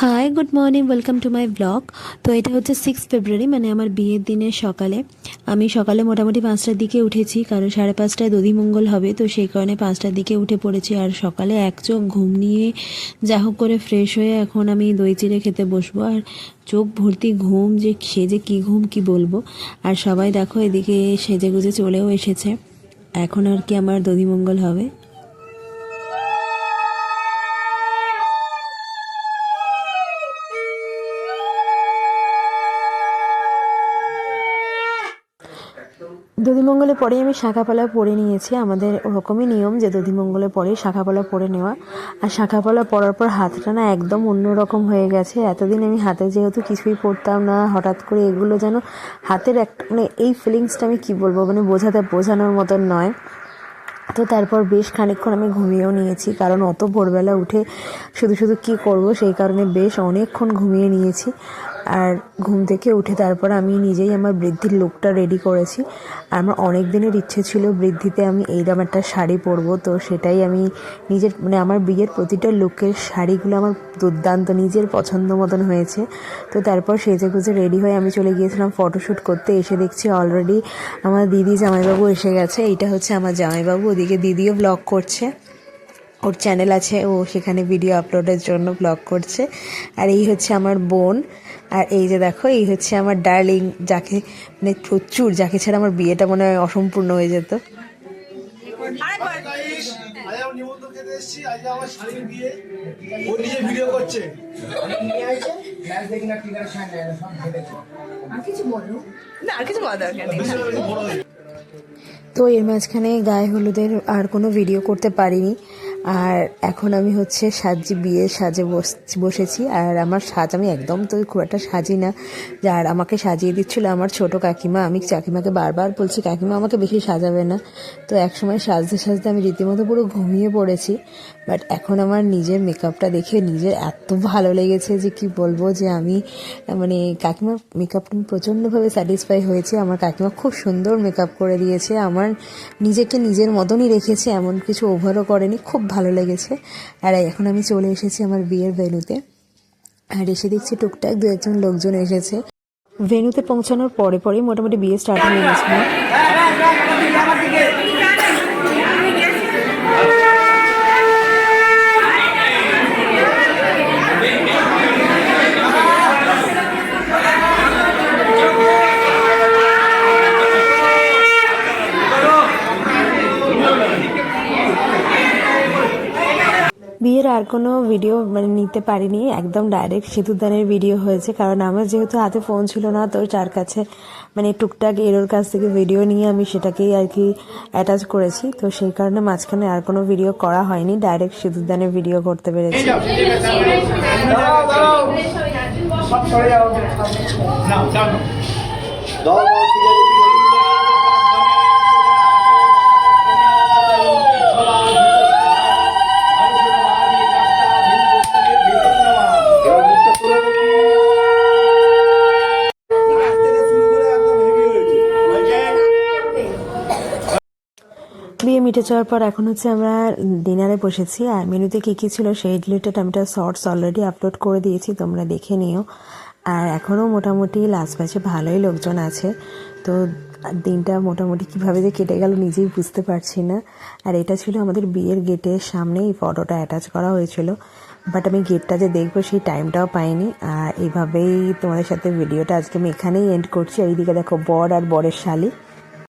Hi good morning, welcome to my blog. তো এটা হচ্ছে 6 ফেব্রুয়ারি, মানে আমার বিয়ের দিনের সকালে। আমি সকালে মোটামুটি 5টার দিকে উঠেছি, কারণ 5:30টায় দধিমঙ্গল হবে, তো সেই কারণে 5টার দিকে উঠে পড়েছি। আর সকালে এক চোখ ঘুম নিয়ে যা হোক করে ফ্রেশ হয়ে এখন আমি দই চিড়ে খেতে বসবো। আর চোখ ভর্তি ঘুম, যে সে যে কী ঘুম কি বলবো। আর সবাই দেখো এদিকে সেজে গুজে চলেও এসেছে। এখন আর কি আমার দধিমঙ্গল হবে। দধিমঙ্গলে পরে আমি শাঁখাপালা পরে নিয়েছি। আমাদের ওরকমই নিয়ম যে দধিমঙ্গলে পরে শাঁখাপালা পরে নেওয়া। আর শাঁখাপালা পরার পর হাতটা না একদম অন্যরকম হয়ে গেছে। এতদিন আমি হাতে যেহেতু কিছুই পরতাম না, হঠাৎ করে এগুলো যেন হাতের একটা মানে এই ফিলিংসটা আমি কী বলবো, মানে বোঝানোর মতন নয়। তো তারপর বেশ খানিকক্ষণ আমি ঘুমিয়েও নিয়েছি, কারণ অত ভোরবেলা উঠে শুধু শুধু কী করব, সেই কারণে বেশ অনেকক্ষণ ঘুমিয়ে নিয়েছি। আর ঘুম থেকে উঠে তারপর আমি নিজেই আমার বৃদ্ধির লুকটা রেডি করেছি। আর আমার অনেক দিনের ইচ্ছে ছিল বৃদ্ধিতে আমি এইরকম একটা শাড়ি পরবো, তো সেটাই আমি নিজের মানে আমার বিয়ের প্রতিটা লুকের শাড়িগুলো আমার দুর্দান্ত নিজের পছন্দ মতন হয়েছে। তো তারপর সেজে গুজে রেডি হয়ে আমি চলে গিয়েছিলাম ফটোশ্যুট করতে। এসে দেখছি অলরেডি আমার দিদি জামাইবাবু এসে গেছে। এইটা হচ্ছে আমার জামাইবাবু, ওদিকে দিদিও ব্লগ করছে, ওর চ্যানেল আছে, ও সেখানে ভিডিও আপলোডের জন্য ব্লগ করছে। আর এই হচ্ছে আমার বোন। আর এই যে দেখো, এই হচ্ছে আমার ডার্লিং, যাকে মানে প্রচুর, যাকে ছাড়া আমার বিয়েটা মনে হয় অসম্পূর্ণ হয়ে যেত। তো এর মাঝখানে গায়ে হলুদের আর কোনো ভিডিও করতে পারিনি। আর এখন আমি হচ্ছে বিয়ের সাজে বসেছি। আর আমার সাজ আমি একদম তো খুব একটা সাজি না। আর আমাকে সাজিয়ে দিচ্ছিল আমার ছোট কাকিমা। আমি কাকিমাকে বারবার বলছি, কাকিমা আমাকে বেশি সাজাবে না। তো একসময় সাজতে সাজতে আমি রীতিমতো পুরো ঘুমিয়ে পড়েছি। বাট এখন আমার নিজের মেকআপটা দেখে নিজের এত ভালো লেগেছে যে কি বলবো, যে আমি মানে কাকিমার মেকআপটা প্রচণ্ডভাবে স্যাটিসফাই হয়েছে। আমার কাকিমা খুব সুন্দর মেকআপ করে দিয়েছে, আমার নিজেকে নিজের মতনই রেখেছে, এমন কিছু ওভারও করেনি, খুব ভালো লেগেছে। আর এখন আমি চলে এসেছি আমার বিয়ের ভেন্যুতে। আর এসে দেখছি টুকটাক 2-1 লোকজন এসেছে। ভেন্যুতে পৌঁছানোর পরেই মোটামুটি বিয়ে স্টার্ট হয়ে গেছিল। বিয়ের আর কোনো ভিডিও মানে নিতে পারিনি, একদম ডাইরেক্ট সিঁদুরদানের ভিডিও হয়েছে। কারণ আমার যেহেতু হাতে ফোন ছিল না, তো যার কাছে মানে টুকটাক এরোর কাছ থেকে ভিডিও নিয়ে আমি সেটাকেই আর কি অ্যাটাচ করেছি। তো সেই কারণে মাঝখানে আর কোনো ভিডিও করা হয়নি, ডাইরেক্ট সিঁদুরদানের ভিডিও করতে পেরেছি। বিয়ে মিটে যাওয়ার পর এখন হচ্ছে আমরা ডিনারে বসেছি। আর মেনুতে কী কী ছিল সেই রিলেটেড আমি শর্টস অলরেডি আপলোড করে দিয়েছি, তোমরা দেখে নিও। আর এখনও মোটামুটি লাস্ট ব্যাচে ভালোই লোকজন আছে। তো দিনটা মোটামুটি কীভাবে যে কেটে গেল নিজেই বুঝতে পারছি না। আর এটা ছিল আমাদের বিয়ের গেটের সামনে, এই ফটোটা অ্যাটাচ করা হয়েছিল। বাট আমি গেটটা যে দেখবো সেই টাইমটাও পাইনি। আর এইভাবেই তোমাদের সাথে ভিডিওটা আজকে আমি এখানেই এন্ড করছি। এইদিকে দেখো বর আর বরের শালি।